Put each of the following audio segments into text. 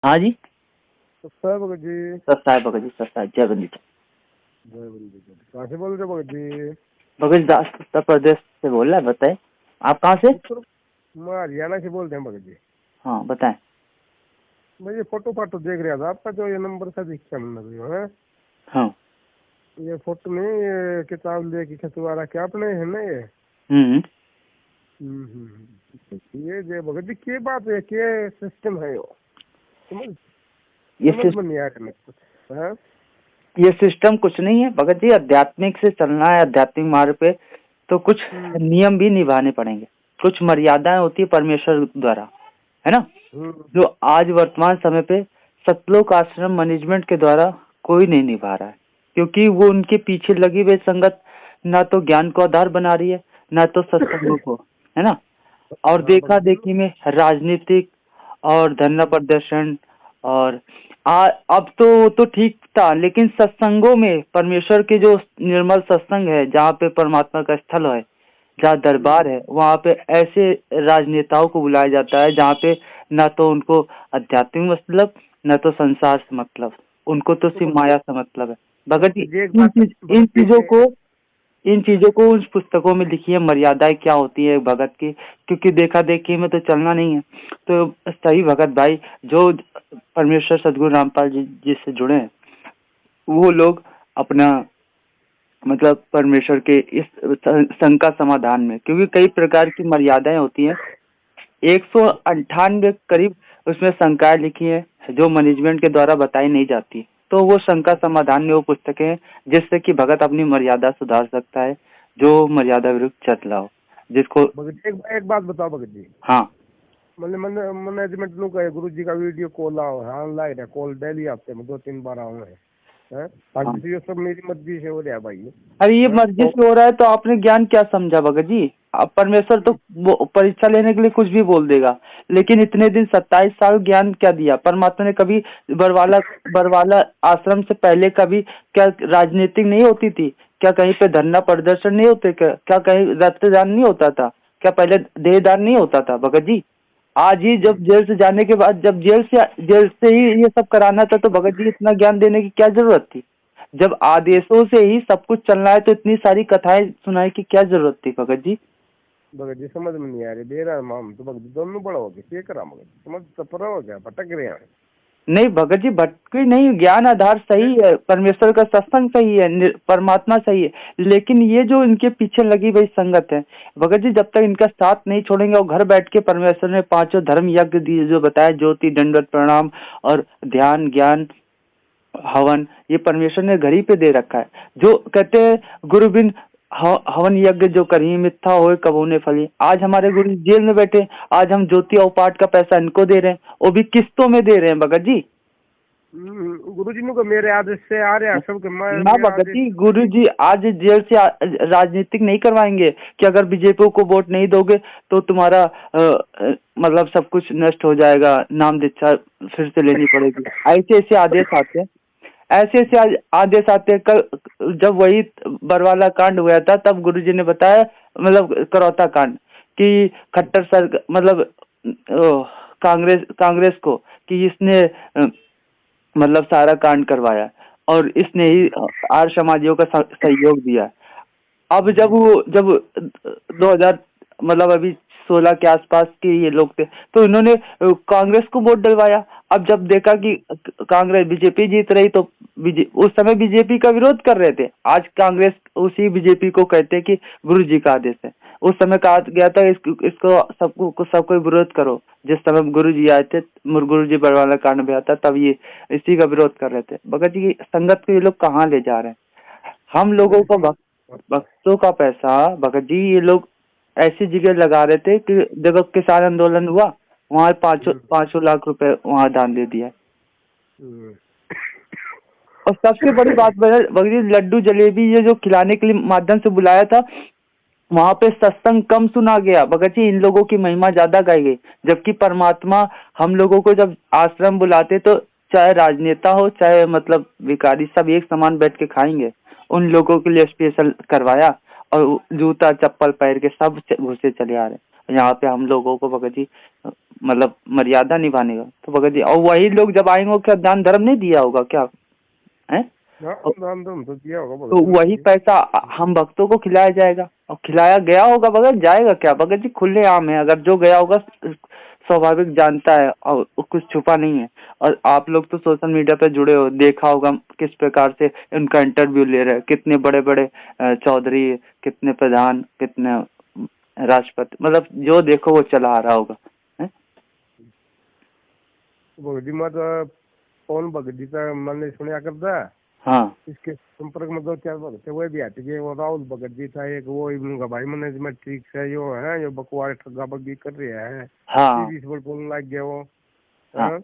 हाँ जी। सस्ता है भगत जी। सस्ता है भगत जी, सस्ता है। जय बंदी। जय बंदी जय। कहाँ से बोल रहे हो भगत जी? भगत जी दास उत्तर प्रदेश से बोल रहा है, बताए आप कहाँ से? उत्तर मैं हरियाणा से बोलते हैं भगत जी। हाँ बताएं। मैं ये फोटो फाटो देख रहा था आपका, जो ये नंबर सा दिखता है। हाँ। ये फोटो नहीं, ये किताब लेके खिंचवा क्या अपने है ना ये। हम्म। ये जे भगत जी के बात है, के सिस्टम है यो? समझ ये समझ में नहीं आया करने कुछ। हाँ? ये सिस्टम कुछ नहीं है भगत जी, आध्यात्मिक से चलना है, आध्यात्मिक मार्ग पे तो कुछ हम्म नियम भी निभाने पड़ेंगे, कुछ मर्यादाएं होती है परमेश्वर द्वारा, है ना, हम्म जो आज वर्तमान समय पे सतलोक आश्रम मैनेजमेंट के द्वारा कोई नहीं निभा रहा है, क्योंकि वो उनके पीछे लगी हुई संगत ना तो ज्ञान को आधार बना रही है, ना तो सत्संगों को, है ना, और हाँ देखा भगत जी। देखी में राजनीतिक और धरना प्रदर्शन और अब तो वो तो ठीक था, लेकिन सत्संगों में परमेश्वर के जो निर्मल सत्संग है, जहाँ पे परमात्मा का स्थल है, जहाँ दरबार है, वहाँ पे ऐसे राजनेताओं को बुलाया जाता है जहाँ पे ना तो उनको आध्यात्मिक मतलब, ना तो संसार से मतलब, उनको तो तो सिर्फ माया से मतलब है। भगत जी एक बात इन भगत चीजों जी। को इन चीजों को उस पुस्तकों में लिखी है, मर्यादाएं क्या होती है भगत की, क्योंकि देखा देखी में तो चलना नहीं है। तो सही भगत भाई जो परमेश्वर सदगुरु रामपाल जी से जुड़े हैं, वो लोग अपना मतलब परमेश्वर के इस संघ का समाधान में, क्योंकि कई प्रकार की मर्यादाएं होती हैं, 198 करीब उसमें शंकाएं लिखी है जो मैनेजमेंट के द्वारा बताई नहीं जाती, तो वो शंका समाधान में वो पुस्तकें हैं जिससे कि भगत अपनी मर्यादा सुधार सकता है, जो मर्यादा विरुद्ध चल रहा हो जिसको। भगत जी एक बात बताओ भगत जी। हाँ। मतलब मैनेजमेंट लोग गुरु जी का वीडियो कॉल आओ, हाँ लाइट है कॉल डेली हफ्ते में 2-3 बार आऊँ है। हाँ। बाकी ये सब मेरी मर्जी से हो रहा है भाई। अरे ये हाँ? मर्जी से हो रहा है तो आपने ज्ञान क्या समझा भगत जी? अब परमेश्वर तो परीक्षा लेने के लिए कुछ भी बोल देगा, लेकिन इतने दिन 27 साल ज्ञान क्या दिया परमात्मा ने? कभी बरवाला बरवाला आश्रम से पहले कभी क्या राजनीतिक नहीं होती थी? क्या कहीं पे धरना प्रदर्शन नहीं होते? क्या कहीं रक्तदान नहीं होता था? क्या पहले देहदान नहीं होता था भगत जी? आज ही जब जेल से जाने के बाद, जब जेल से ही ये सब कराना था, तो भगत जी इतना ज्ञान देने की क्या जरूरत थी? जब आदेशों से ही सब कुछ चलना है तो इतनी सारी कथाएं सुनाई की क्या जरूरत थी भगत जी? भगत जी समझ में नहीं आ रही, दे रहा हम तो भगत जी दोनों बड़ा हो गए, करा मगर समझ सपरा हो गया, भटक रहे हैं। नहीं भगत जी भटकी नहीं, ज्ञान आधार सही है, परमेश्वर का सत्संग सही है, परमात्मा सही है, लेकिन ये जो इनके पीछे लगी हुई संगत है भगत जी, जब तक इनका साथ नहीं छोड़ेंगे और घर बैठ के परमेश्वर ने पांचों धर्म यज्ञ दिए जो बताया, ज्योति दंडवत प्रणाम और ध्यान ज्ञान हवन, ये परमेश्वर ने घर ही पे दे रखा है। जो कहते हैं गुरु बिन हवन यज्ञ जो करी मिथ्या होए कबू ने फली। आज हमारे गुरु जेल में बैठे, आज हम ज्योति और पाठ का पैसा इनको दे रहे हैं, वो भी किस्तों में दे रहे हैं भगत जी। गुरु जी को मेरे आदेश से आ रहा सबके ना मेरा भगत आदेश। जी, गुरु जी आज जेल से राजनीतिक नहीं करवाएंगे कि अगर बीजेपी को वोट नहीं दोगे तो तुम्हारा मतलब सब कुछ नष्ट हो जाएगा, नाम दीक्षा फिर से लेनी पड़ेगी, ऐसे ऐसे आदेश आते हैं, ऐसे ऐसे आदेश आते हैं। कल जब वही बरवाला कांड हुआ था तब गुरुजी ने बताया, मतलब करौता कांड, कि खट्टर सर मतलब कांग्रेस को कि इसने मतलब सारा कांड करवाया और इसने ही आर्य समाजियों का सहयोग दिया। अब जब 2000 मतलब अभी 16 के आसपास के ये लोग थे तो इन्होंने कांग्रेस को वोट डलवाया। अब जब देखा कि कांग्रेस बीजेपी जीत रही तो उस समय बीजेपी का विरोध कर रहे थे, आज कांग्रेस उसी बीजेपी को कहते हैं कि गुरु जी का आदेश है। उस समय कहा गया था इसको सबको विरोध करो। जिस समय गुरु जी आए थे, गुरु जी बरवाला कांड में आता तब ये इसी का विरोध कर रहे थे। भगत जी संगत को ये लोग कहाँ ले जा रहे हैं? हम लोगों को भक्तों का पैसा भगत जी ये लोग ऐसी जगह लगा रहे थे कि जब किसान आंदोलन हुआ वहाँ 500 लाख रुपए वहाँ दान दे दिया। और सबसे बड़ी बात भगत जी, लड्डू जलेबी ये जो खिलाने के लिए माध्यम से बुलाया था, वहां पे सत्संग कम सुना गया भगत जी, इन लोगों की महिमा ज्यादा गाई गई, जबकि परमात्मा हम लोगों को जब आश्रम बुलाते तो चाहे राजनेता हो चाहे मतलब भिखारी, सब एक समान बैठ के खाएंगे। उन लोगों के लिए स्पेशल करवाया और जूता चप्पल पैर के सब घुसे चले आ रहे। यहाँ पे हम लोगों को भगत जी मतलब मर्यादा निभाने का, तो भगत जी और वही लोग जब आएंगे क्या दान धर्म नहीं दिया होगा क्या है? हाँ, दान धर्म तो किया होगा तो भगत जी वही ने। पैसा हम भक्तों को खिलाया जाएगा और खिलाया गया होगा भगत, जाएगा क्या भगत जी? खुले आम है, अगर जो गया होगा स्वाभाविक जानता है और कुछ छुपा नहीं है। और आप लोग तो सोशल मीडिया पे जुड़े हो, देखा होगा किस प्रकार से उनका इंटरव्यू ले रहे हैं, कितने बड़े बड़े चौधरी, कितने प्रधान, कितने राष्ट्रपति, मतलब जो देखो वो चला आ रहा होगा है? भगत जी माता पवन भगत जी का मैंने सुना करता है। हाँ इसके संपर्क में 2-4 भगत थे, वो भी आते थे। वो राहुल भगत जी था एक, वो उनका भाई मैनेजमेंट ठीक से जो है जो बकवास ठगा बगी कर रहे हैं, हाँ इस पर बोलने लग गया वो। हाँ। हाँ?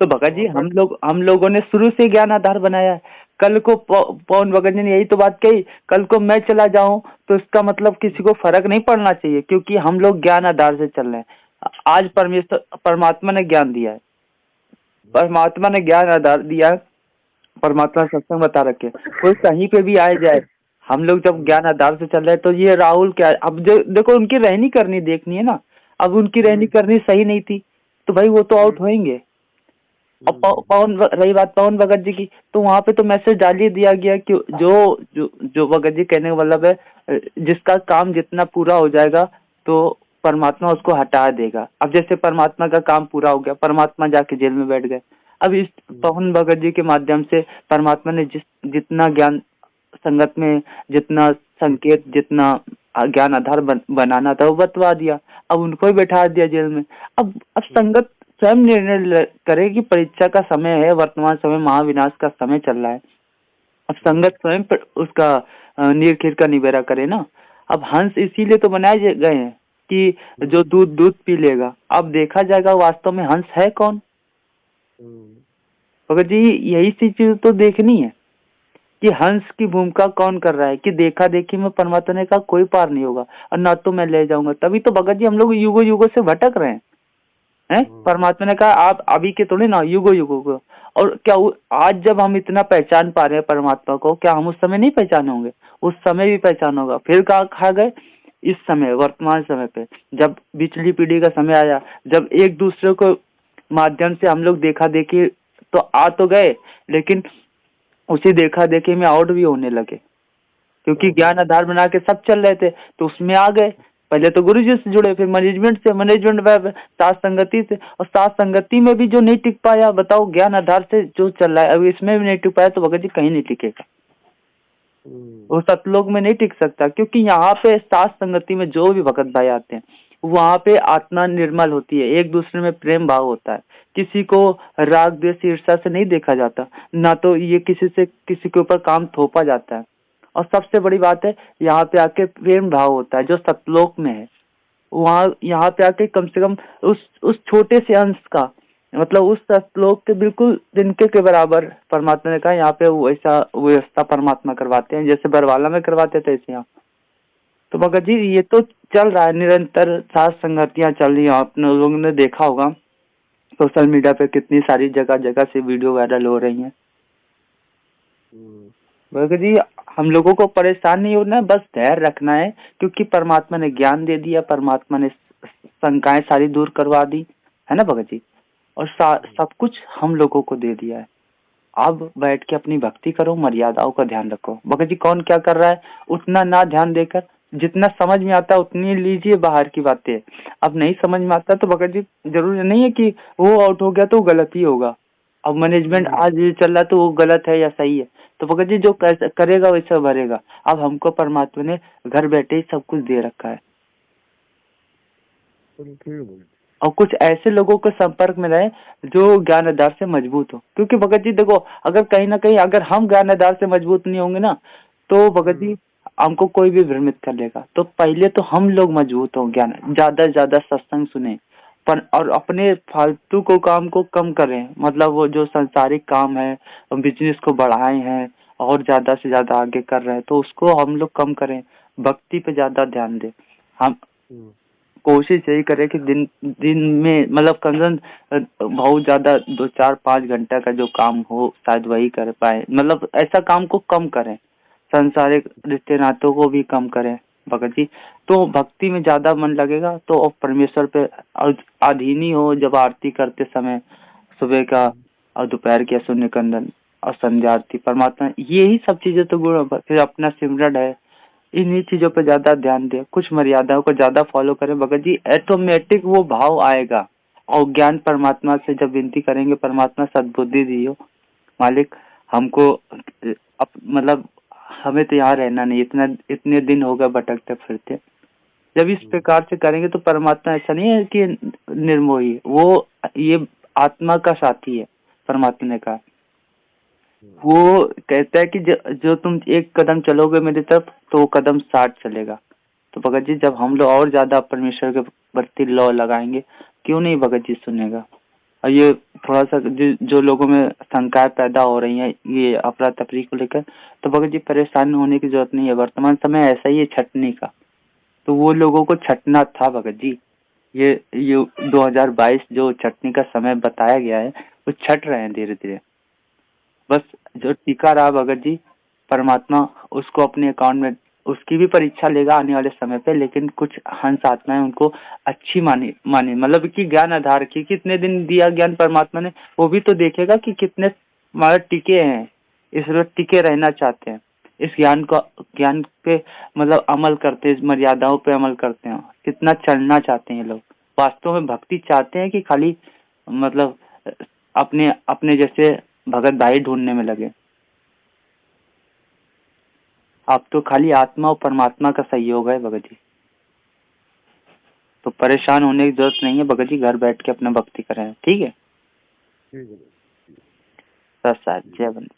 तो भगत जी हम लोगों ने शुरू से ज्ञान आधार बनाया है। कल को पवन भगत जी ने यही तो बात कही, कल को मैं चला जाऊं तो इसका मतलब किसी को फर्क नहीं पड़ना चाहिए, क्योंकि हम लोग ज्ञान आधार से चल रहे हैं। आज परमात्मा ने ज्ञान दिया है, परमात्मा ने ज्ञान आधार दिया है, परमात्मा सत्संग बता रखे। कोई कहीं पे भी आए जाए, हम लोग जब ज्ञान आधार से चल रहे हैं, तो ये राहुल क्या है, अब जो देखो उनकी रहनी करनी देखनी है ना। अब उनकी रहनी करनी सही नहीं थी तो भाई वो तो आउट होंगे। और रही बात पवन भगत जी की, तो वहां पे तो मैसेज डाल ही दिया गया कि जो भगत जी कहने का मतलब है, जिसका काम जितना पूरा हो जाएगा तो परमात्मा उसको हटा देगा। अब जैसे परमात्मा का काम पूरा हो गया, परमात्मा जाके जेल में बैठ गए। अब इस पवन भगत जी के माध्यम से परमात्मा ने जितना ज्ञान संगत में, जितना संकेत, जितना ज्ञान आधार बनाना था वो बतवा दिया। अब उनको ही बैठा दिया जेल में। अब संगत स्वयं निर्णय करे कि परीक्षा का समय है, वर्तमान समय महाविनाश का समय चल रहा है। अब संगत स्वयं उसका नीर का निबेरा करे ना। अब हंस इसीलिए तो बनाए गए हैं कि जो दूध पी लेगा। अब देखा जाएगा वास्तव में हंस है कौन। भगत जी यही सी चीज तो देखनी है कि हंस की भूमिका कौन कर रहा है, कि देखा देखी में परमात्मा ने कहा कोई पार नहीं होगा और ना तो मैं ले जाऊंगा। तभी तो भगत जी हम लोग युगो युगो से भटक रहे हैं। परमात्मा ने कहा आप अभी के थोड़े ना, युगो युगो को। और क्या आज जब हम इतना पहचान पा रहे हैं परमात्मा को, क्या हम उस समय नहीं पहचान होंगे? उस समय भी पहचान होगा। फिर कहा खा गए इस समय, वर्तमान समय पे जब पिछली पीढ़ी का समय आया, जब एक दूसरे को माध्यम से हम लोग देखा देखी तो आ तो गए, लेकिन उसी देखा देखी में आउट भी होने लगे, क्योंकि ज्ञान आधार बना के सब चल रहे थे तो उसमें आ गए। पहले तो गुरु जी से जुड़े, फिर मैनेजमेंट से, मैनेजमेंट साथ संगति से, और साथ संगति में भी जो नहीं टिक पाया, बताओ ज्ञान आधार से जो चल रहा है अभी इसमें भी नहीं टिक पाया तो भगत जी कहीं नहीं टिकेगा। वो सतलोक में नहीं टिक सकता, क्योंकि यहाँ पे साथ संगति में जो भी भगत भाई आते हैं वहाँ पे आत्मा निर्मल होती है, एक दूसरे में प्रेम भाव होता है, किसी को राग द्वेष ईर्ष्या से नहीं देखा जाता, ना तो ये किसी के ऊपर काम थोपा जाता है। और सबसे बड़ी बात है यहाँ पे आके प्रेम भाव होता है जो सतलोक में है। वहाँ यहाँ पे आके कम से कम उस छोटे से अंश का मतलब उस सतलोक के बिल्कुल तिनके के बराबर परमात्मा ने कहा यहाँ पे वैसा व्यवस्था परमात्मा करवाते हैं जैसे बरवाला में करवाते थे ऐसे यहाँ। तो भगत जी ये तो चल रहा है, निरंतर साथ संगतियां चल रही हैं। आपने लोगों ने देखा होगा सोशल मीडिया पे कितनी सारी जगह जगह से वीडियो वायरल हो रही हैं। भगत जी हम लोगों को परेशान नहीं होना है, बस धैर्य रखना है, क्योंकि परमात्मा ने ज्ञान दे दिया, परमात्मा ने शंकाएं सारी दूर करवा दी है ना भगत जी, और सब कुछ हम लोगों को दे दिया है। अब बैठ के अपनी भक्ति करो, मर्यादाओं का ध्यान रखो। भगत जी कौन क्या कर रहा है उतना ना ध्यान देकर, जितना समझ में आता है उतनी लीजिए बाहर की बातें। अब नहीं समझ में आता तो भगत जी जरूरी नहीं है कि वो आउट हो गया तो गलत ही होगा। अब मैनेजमेंट आज चल रहा तो वो गलत है या सही है, तो भगत जी जो करेगा वैसा भरेगा। अब हमको परमात्मा ने घर बैठे ही सब कुछ दे रखा है। और कुछ ऐसे लोगों के संपर्क में रहे जो ज्ञान आधार से मजबूत हो, क्योंकि भगत जी देखो अगर कहीं ना कहीं अगर हम ज्ञान आधार से मजबूत नहीं होंगे ना तो भगत जी हमको कोई भी भ्रमित कर लेगा। तो पहले तो हम लोग मजबूत हो, ज्ञान ज्यादा से ज्यादा सत्संग सुने पर और अपने फालतू को काम को कम करें, मतलब वो जो सांसारिक काम है बिजनेस को बढ़ाए हैं और ज्यादा से ज्यादा आगे कर रहे हैं तो उसको हम लोग कम करें, भक्ति पे ज्यादा ध्यान दें। हम कोशिश यही करें कि दिन में मतलब कंजन बहुत ज्यादा 2-4-5 घंटा का जो काम हो शायद वही कर पाए, मतलब ऐसा काम को कम करें, सांसारिक रिश्ते नातों को भी कम करें, भगत जी। तो भक्ति में ज्यादा मन लगेगा तो और परमेश्वर पे अधीन ही हो। जब आरती करते समय सुबह का और दोपहर के शून्य कंदन और संध्या आरती परमात्मा, यही सब चीजें तो गुण। फिर अपना सिमरन है, इन्हीं चीजों पर ज्यादा ध्यान दे, कुछ मर्यादाओं को ज्यादा फॉलो करें भगत जी, ऑटोमेटिक वो भाव आएगा। और ज्ञान परमात्मा से जब विनती करेंगे, परमात्मा सद्बुद्धि दियो मालिक हमको, मतलब हमें तो यहाँ रहना नहीं, इतने दिन हो गए भटकते फिरते। जब इस प्रकार से करेंगे तो परमात्मा ऐसा नहीं है कि निर्मोही, वो ये आत्मा का साथी है। परमात्मा ने कहा, वो कहता है कि जो तुम एक कदम चलोगे मेरी तरफ तो वो कदम 60 चलेगा। तो भगत जी जब हम लोग और ज्यादा परमेश्वर के प्रति लौ लगाएंगे, क्यों नहीं भगत जी सुनेगा। और ये थोड़ा सा जो लोगों में शंकाएं पैदा हो रही हैं ये अफरा तफरी को लेकर, तो भगत जी परेशान होने की जरूरत नहीं है। वर्तमान समय ऐसा ही है छटने का, तो वो लोगों को छटना था भगत जी। ये 2022 जो छटने का समय बताया गया है वो छट रहे हैं धीरे धीरे। बस जो टीका रहा भगत जी, परमात्मा उसको अपने अकाउंट में, उसकी भी परीक्षा लेगा आने वाले समय पे। लेकिन कुछ हंस आत्माएं उनको अच्छी माने मतलब कि ज्ञान आधार की, कितने दिन दिया ज्ञान परमात्मा ने, वो भी तो देखेगा कि कितने हमारे टिके हैं, इसलिए टिके रहना चाहते हैं, इस ज्ञान पे मतलब अमल करते हैं, इस मर्यादाओं पे अमल करते हैं, कितना चलना चाहते हैं लोग। वास्तव में भक्ति चाहते हैं कि खाली मतलब अपने अपने जैसे भगत भाई ढूंढने में लगे। आप तो खाली आत्मा और परमात्मा का सहयोग है भगत जी, तो परेशान होने की जरूरत नहीं है भगत जी, घर बैठ के अपना भक्ति करें, ठीक है। ठीक है। सत साथ जय बंद।